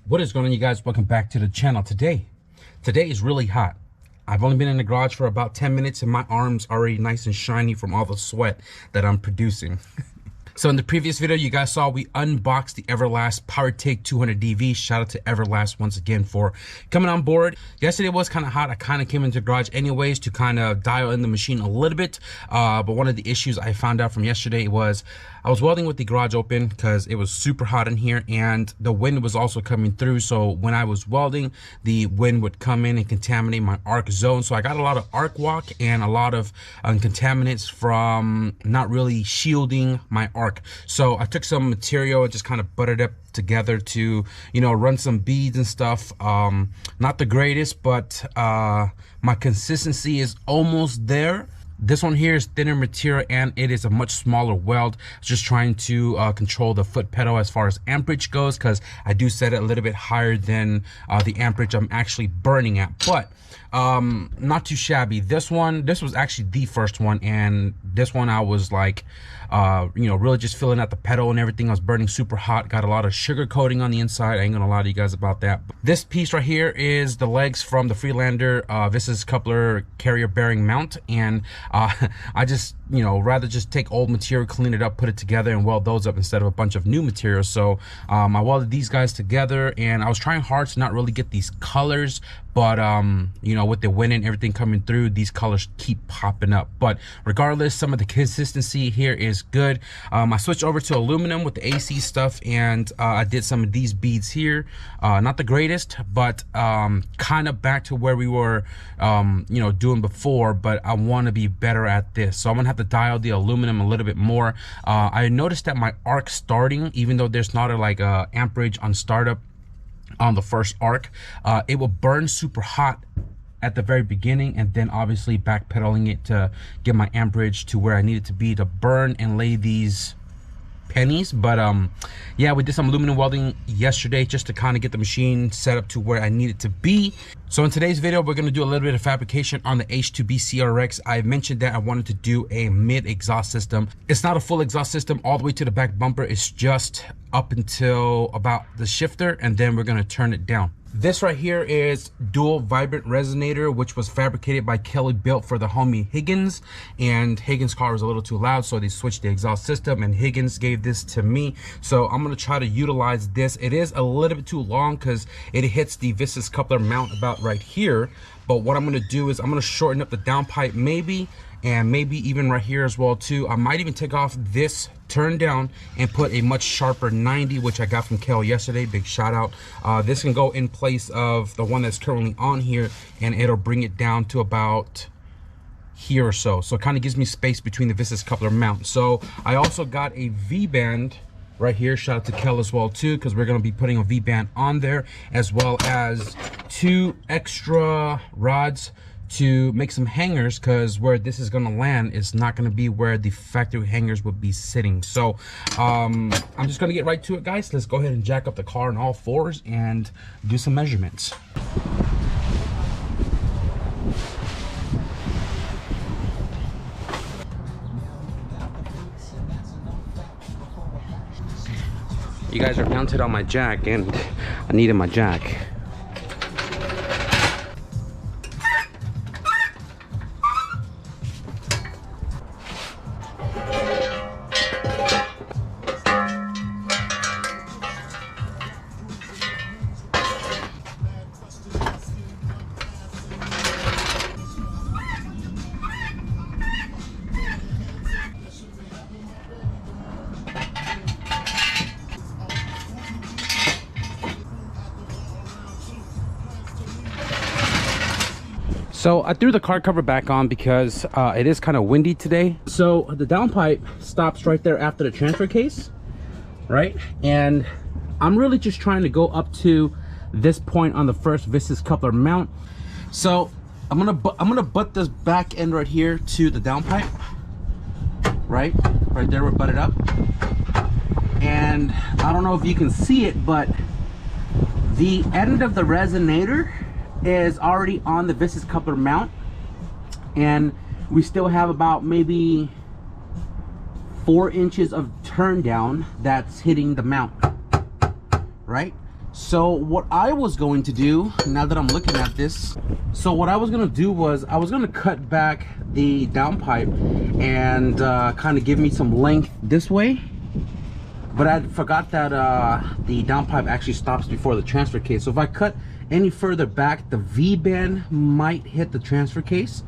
What is going on, you guys? Welcome back to the channel. Today is really hot. I've only been in the garage for about 10 minutes and my arms are already nice and shiny from all the sweat that I'm producing. So in the previous video, you guys saw we unboxed the Everlast PowerTake 200DV. Shout out to Everlast once again for coming on board. Yesterday was kind of hot. I kind of came into the garage anyways to kind of dial in the machine a little bit. But one of the issues I found out from yesterday was I was welding with the garage open because it was super hot in here and the wind was also coming through. So when I was welding, the wind would come in and contaminate my arc zone. So I got a lot of arc walk and a lot of contaminants from not really shielding my arc. So I took some material and just kind of buttered up together to, you know, run some beads and stuff. Not the greatest, but my consistency is almost there. This one here is thinner material and it is a much smaller weld. Just trying to control the foot pedal as far as amperage goes, because I do set it a little bit higher than the amperage I'm actually burning at. But not too shabby. This was actually the first one, and this one I was like you know, really just filling out the pedal and everything. I was burning super hot, got a lot of sugar coating on the inside. I ain't gonna lie to you guys about that. This piece right here is the legs from the Freelander viscous coupler carrier bearing mount, and I just, you know, rather just take old material, clean it up, put it together and weld those up instead of a bunch of new material. So I welded these guys together and I was trying hard to not really get these colors, but you know, with the wind and everything coming through, these colors keep popping up. But regardless, some of the consistency here is good. I switched over to aluminum with the AC stuff, and I did some of these beads here. Not the greatest, but kind of back to where we were you know, doing before, but I want to be better at this. So I'm gonna have to dial the aluminum a little bit more. I noticed that my arc starting, even though there's not a amperage on startup on the first arc, it will burn super hot at the very beginning, and then obviously backpedaling it to get my amperage to where I need it to be to burn and lay these pennies. But yeah, we did some aluminum welding yesterday just to kind of get the machine set up to where I need it to be. So in today's video, we're going to do a little bit of fabrication on the H2B CRX. I mentioned that I wanted to do a mid exhaust system. It's not a full exhaust system all the way to the back bumper. It's just up until about the shifter, and then we're going to turn it down. This right here is dual vibrant resonator, which was fabricated by KELLYBUILT for the homie Higgins, and Higgins' car was a little too loud, so they switched the exhaust system and Higgins gave this to me. So I'm going to try to utilize this. It is a little bit too long because it hits the viscous coupler mount about right here, but what I'm going to do is I'm going to shorten up the downpipe maybe, and maybe even right here as well too. I might even take off this turn down and put a much sharper 90, which I got from Kel yesterday. Big shout out. This can go in place of the one that's currently on here, and it'll bring it down to about here or so. So it kind of gives me space between the viscous coupler mount. So I also got a V-band right here. Shout out to Kel as well too, because we're going to be putting a V-band on there, as well as 2 extra rods to make some hangers, because where this is going to land is not going to be where the factory hangers would be sitting. So I'm just going to get right to it, guys. Let's go ahead and jack up the car on all fours and do some measurements. You guys are mounted on my jack and I needed my jack. So I threw the car cover back on because it is kind of windy today. So the downpipe stops right there after the transfer case, right? And I'm really just trying to go up to this point on the first viscous coupler mount. So I'm gonna butt this back end right here to the downpipe, right there, we're butted up. And I don't know if you can see it, but the end of the resonator is already on the viscous coupler mount, and we still have about maybe 4 inches of turn down that's hitting the mount, right? So what I was going to do, now that I'm looking at this, so what I was going to do was I was going to cut back the downpipe and kind of give me some length this way. But I forgot that the downpipe actually stops before the transfer case. So if I cut any further back, the V-band might hit the transfer case.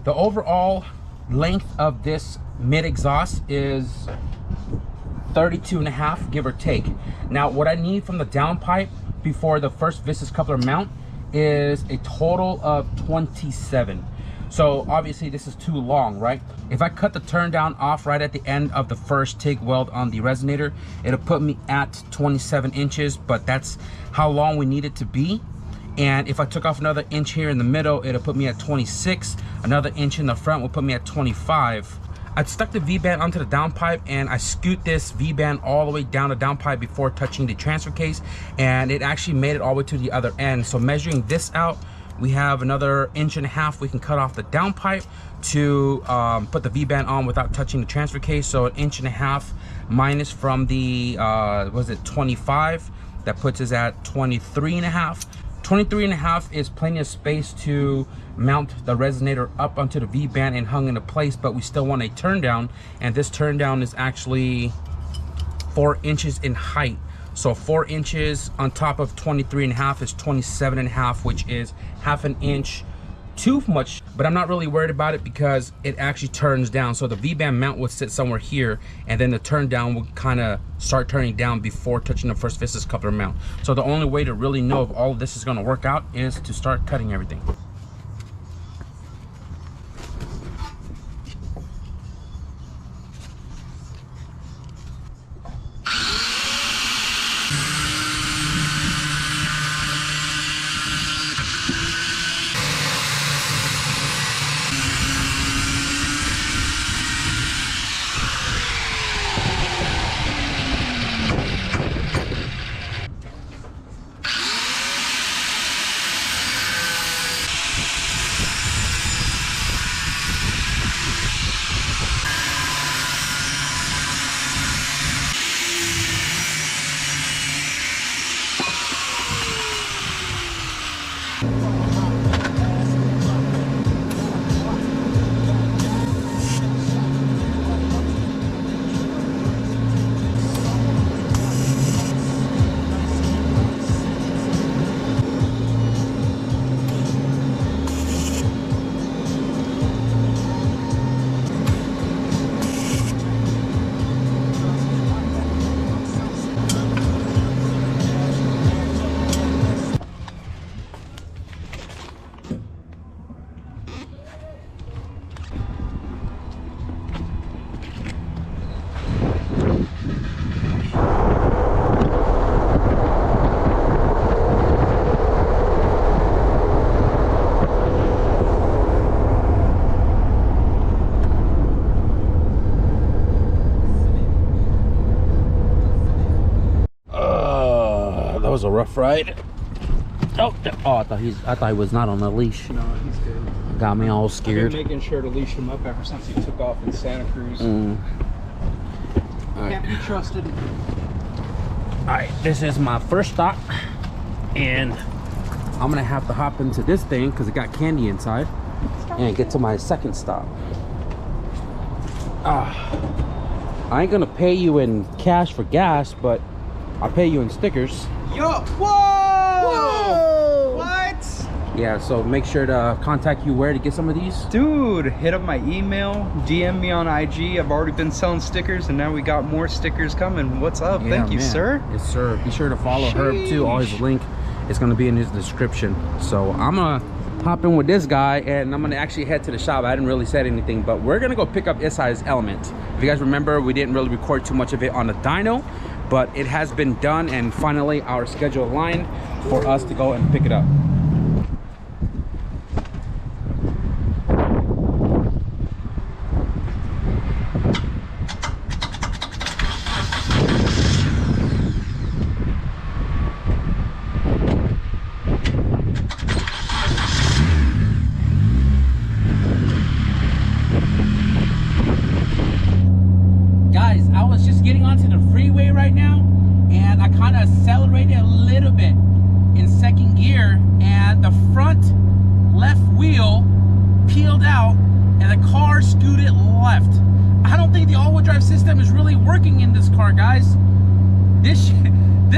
The overall length of this mid exhaust is 32.5, give or take. Now what I need from the downpipe before the first Vistas coupler mount is a total of 27. So obviously this is too long, right? If I cut the turn down off right at the end of the first TIG weld on the resonator, it'll put me at 27 inches, but that's how long we need it to be. And if I took off another inch here in the middle, it'll put me at 26. Another inch in the front will put me at 25. I stuck the V-band onto the downpipe and I scoot this V-band all the way down the downpipe before touching the transfer case, and it actually made it all the way to the other end. So measuring this out, we have another 1.5 inches we can cut off the downpipe to put the V-band on without touching the transfer case. So 1.5 inches minus from the was it 25, that puts us at 23.5. 23.5 is plenty of space to mount the resonator up onto the V-band and hung into place, but we still want a turn down, and this turn down is actually 4 inches in height. So 4 inches on top of 23.5 is 27.5, which is 1/2 inch too much, but I'm not really worried about it because it actually turns down. So the V-band mount would sit somewhere here, and then the turn down would kind of start turning down before touching the first Vistas coupler mount. So the only way to really know if all of this is going to work out is to start cutting everything. That was a rough ride. Oh, I thought he was not on the leash. No, he's good. Got me all scared. I've been making sure to leash him up ever since he took off in Santa Cruz. Can't be trusted. Alright, this is my first stop, and I'm gonna have to hop into this thing because it got candy inside and get to my second stop. I ain't gonna pay you in cash for gas, but I'll pay you in stickers. Yo! Whoa! Whoa! What? Yeah, so make sure to contact you where to get some of these. Dude, hit up my email, DM me on IG. I've already been selling stickers, and now we got more stickers coming. What's up? Yeah, Thank you, man. sir. Yes, sir. Be sure to follow Herb too. All his link is gonna be in his description. So I'm gonna hop in with this guy, and I'm gonna actually head to the shop. I didn't really say anything, but we're gonna go pick up Isai's element. If you guys remember, we didn't really record too much of it on the dyno, but it has been done, and finally our schedule aligned for us to go and pick it up. accelerated a little bit in second gear, and the front left wheel peeled out and the car scooted left. I don't think the all-wheel drive system is really working in this car, guys. This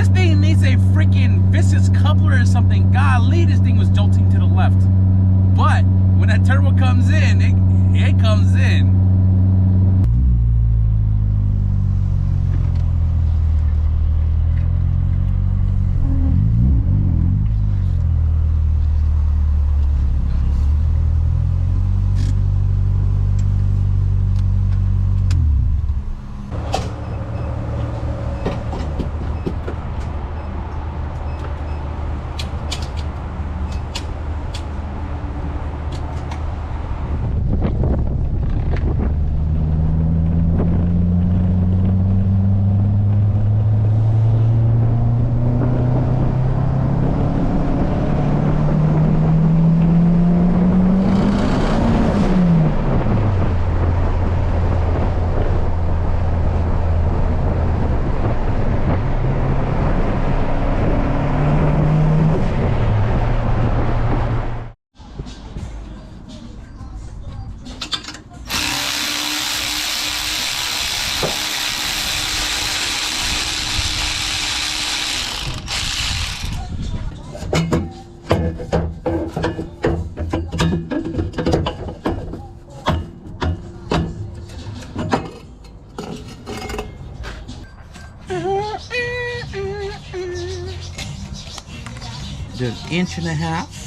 thing needs a freaking viscous coupler or something. Golly, this thing was jolting to the left. But when that turbo comes in, it comes in. Did an inch and a half.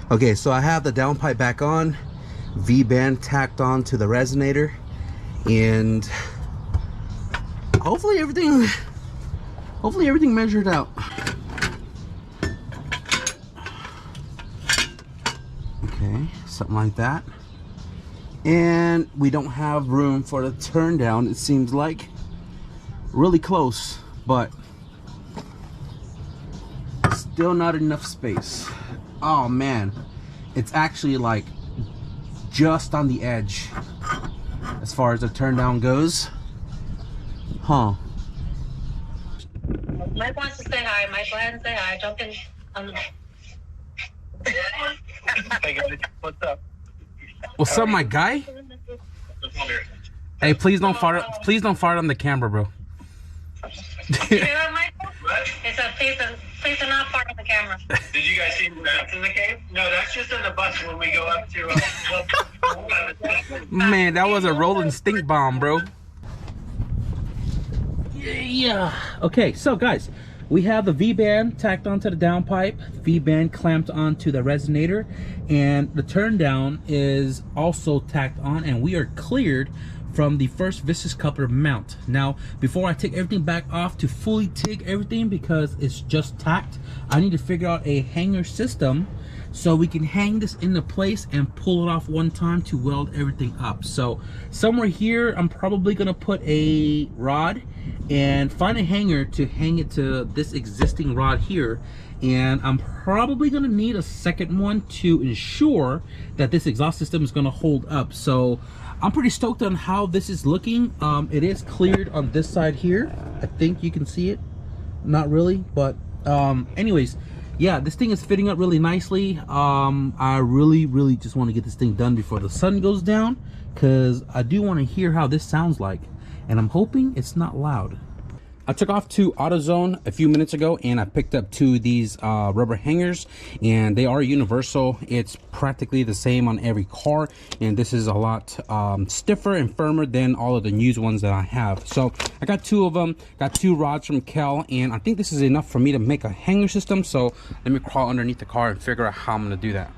Okay, so I have the downpipe back on, V-band tacked on to the resonator, and hopefully everything measured out. Okay, something like that. And we don't have room for the turn down, it seems like. Really close, but still not enough space. Oh man, it's actually like just on the edge as far as the turn down goes. Huh. Mike wants to say hi. Mike, go ahead and say hi. Jump in. What's up? What's up, my guy? Hey, please don't fart on the camera, bro. You hear that, Michael? What? It's a please do not fart on the camera. Did you guys see that's in the cave? No, that's just in the bus when we go up to Man, that was a rolling stink bomb, bro. Yeah. Okay, so guys, we have the V-band tacked onto the downpipe, V-band clamped onto the resonator, and the turn down is also tacked on, and we are cleared from the first viscous coupler mount. Now, before I take everything back off to fully TIG everything, because it's just tacked, I need to figure out a hanger system so we can hang this into place and pull it off one time to weld everything up. So somewhere here, I'm probably gonna put a rod and find a hanger to hang it to this existing rod here, and I'm probably gonna need a second one to ensure that this exhaust system is gonna hold up. So I'm pretty stoked on how this is looking. It is cleared on this side here. I think you can see it. Not really, but anyways, yeah, this thing is fitting up really nicely. I really just want to get this thing done before the sun goes down, because I do want to hear how this sounds like, and I'm hoping it's not loud. I took off to AutoZone a few minutes ago and I picked up 2 of these rubber hangers, and they are universal. It's practically the same on every car, and this is a lot stiffer and firmer than all of the used ones that I have. So I got 2 of them, got 2 rods from Kel, and I think this is enough for me to make a hanger system. So let me crawl underneath the car and figure out how I'm gonna do that.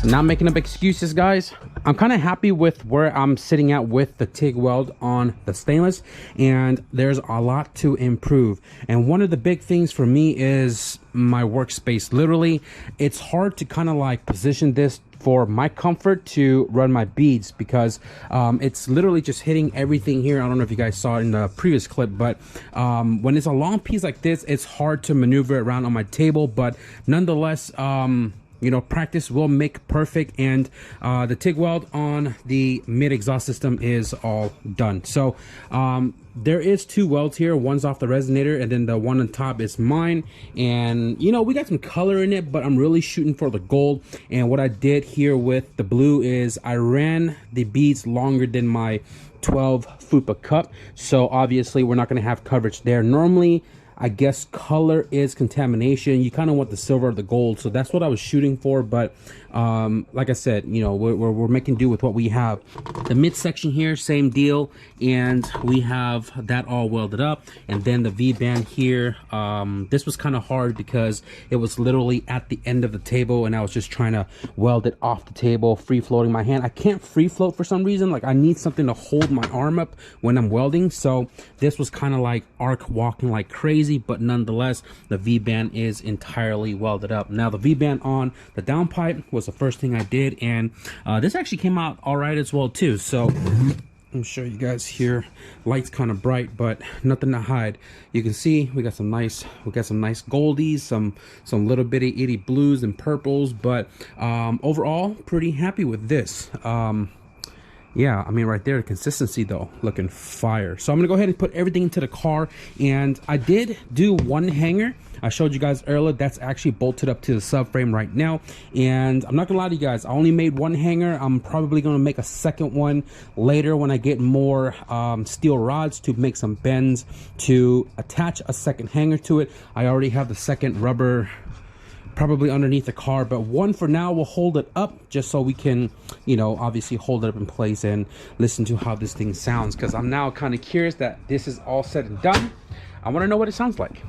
Not making up excuses, guys. I'm kind of happy with where I'm sitting at with the TIG weld on the stainless, and there's a lot to improve. And one of the big things for me is my workspace. Literally, it's hard to kind of like position this for my comfort to run my beads, because it's literally just hitting everything here. I don't know if you guys saw it in the previous clip, but when it's a long piece like this, it's hard to maneuver it around on my table. But nonetheless, you know, practice will make perfect, and the TIG weld on the mid exhaust system is all done. So there is 2 welds here. One's off the resonator, and then the one on top is mine. And you know, we got some color in it, but I'm really shooting for the gold. And what I did here with the blue is I ran the beads longer than my 12 FUPA cup, so obviously we're not going to have coverage there. Normally, I guess color is contamination. You kind of want the silver or the gold, so that's what I was shooting for. But like I said, you know, we're making do with what we have. The midsection here, same deal, and we have that all welded up. And then the V-band here, this was kind of hard because it was literally at the end of the table, and I was just trying to weld it off the table, free floating my hand. I can't free float for some reason. Like, I need something to hold my arm up when I'm welding, so this was kind of like arc walking like crazy. But nonetheless, the V-band is entirely welded up. Now, the V-band on the downpipe was the first thing I did, and this actually came out all right as well too. So I'm sure you guys here, light's kind of bright, but nothing to hide. You can see we got some nice goldies, some little bitty itty blues and purples, but overall pretty happy with this. Yeah, I mean, right there, the consistency though, looking fire. So I'm gonna go ahead and put everything into the car, and I did do one hanger. I showed you guys earlier, that's actually bolted up to the subframe right now. And I'm not gonna lie to you guys, I only made one hanger. I'm probably gonna make a second one later when I get more steel rods to make some bends to attach a second hanger to it. I already have the second rubber probably underneath the car, but one for now will hold it up just so we can, you know, obviously hold it up in place and listen to how this thing sounds, because I'm now kind of curious that this is all said and done. I want to know what it sounds like.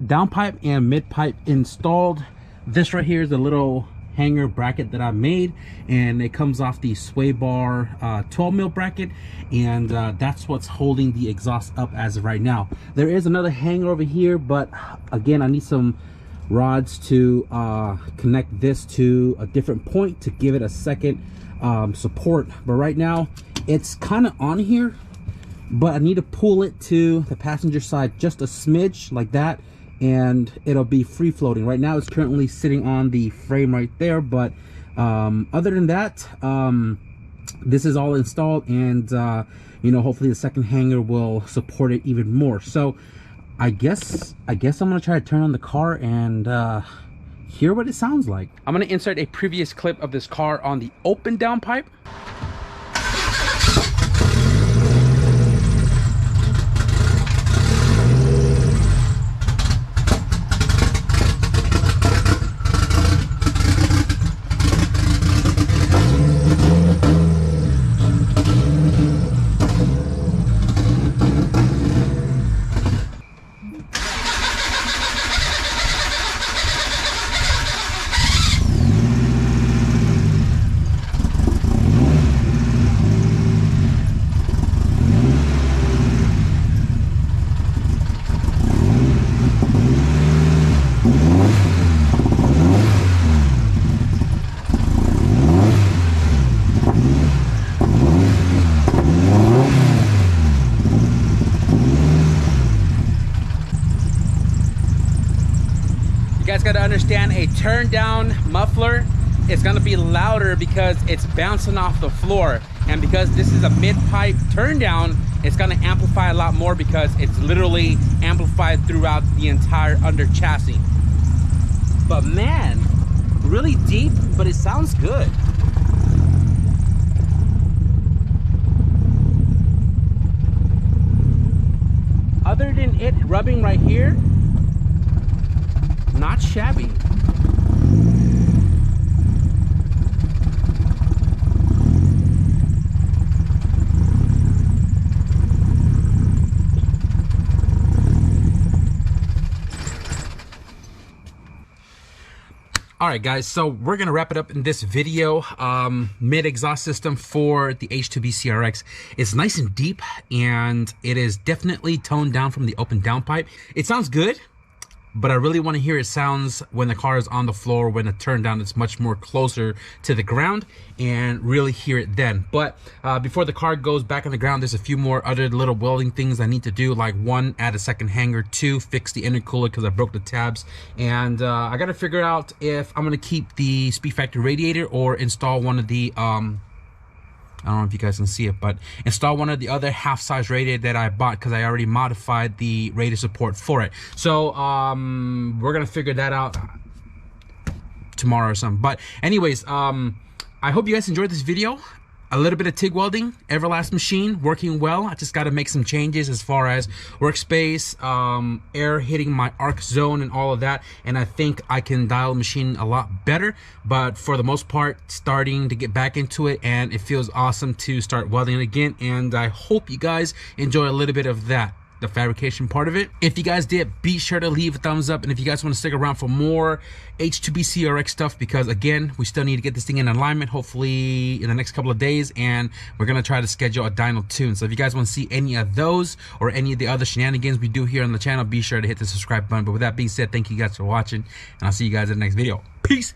Downpipe and mid pipe installed. This right here is the little hanger bracket that I made, and it comes off the sway bar 12 mil bracket, and that's what's holding the exhaust up as of right now. There is another hanger over here, but again, I need some rods to connect this to a different point to give it a second support. But right now it's kind of on here, but I need to pull it to the passenger side just a smidge like that, and it'll be free floating. Right now it's currently sitting on the frame right there, but other than that, this is all installed, and you know, hopefully the second hanger will support it even more. So I guess I'm gonna try to turn on the car and hear what it sounds like. I'm gonna insert a previous clip of this car on the open downpipe. You guys got to understand, a turn down muffler is going to be louder because it's bouncing off the floor, and because this is a mid pipe turn down, it's going to amplify a lot more because it's literally amplified throughout the entire under chassis. But man, really deep, but it sounds good. Other than it rubbing right here, not shabby. All right, guys, so we're gonna wrap it up in this video. Mid exhaust system for the H2B CRX is nice and deep, and it is definitely toned down from the open downpipe. It sounds good, but I really want to hear it sounds when the car is on the floor. When it turned down, it's much more closer to the ground, and really hear it then. But before the car goes back on the ground, there's a few more other little welding things I need to do, like 1, add a second hanger, 2, fix the intercooler because I broke the tabs, and I gotta figure out if I'm gonna keep the Speed Factory radiator or install one of the I don't know if you guys can see it, but install one of the other half-size radiator that I bought because I already modified the radiator support for it. So we're gonna figure that out tomorrow or something. But anyways, I hope you guys enjoyed this video. A little bit of TIG welding, Everlast machine working well. I just got to make some changes as far as workspace, air hitting my arc zone and all of that, and I think I can dial the machine a lot better. But for the most part, starting to get back into it, and it feels awesome to start welding again, and I hope you guys enjoy a little bit of that, the fabrication part of it. If you guys did, be sure to leave a thumbs up, and if you guys want to stick around for more H2B CRX stuff, because again, we still need to get this thing in alignment, hopefully in the next couple of days, and we're gonna try to schedule a dyno tune. So if you guys want to see any of those or any of the other shenanigans we do here on the channel, be sure to hit the subscribe button. But with that being said, thank you guys for watching, and I'll see you guys in the next video. Peace.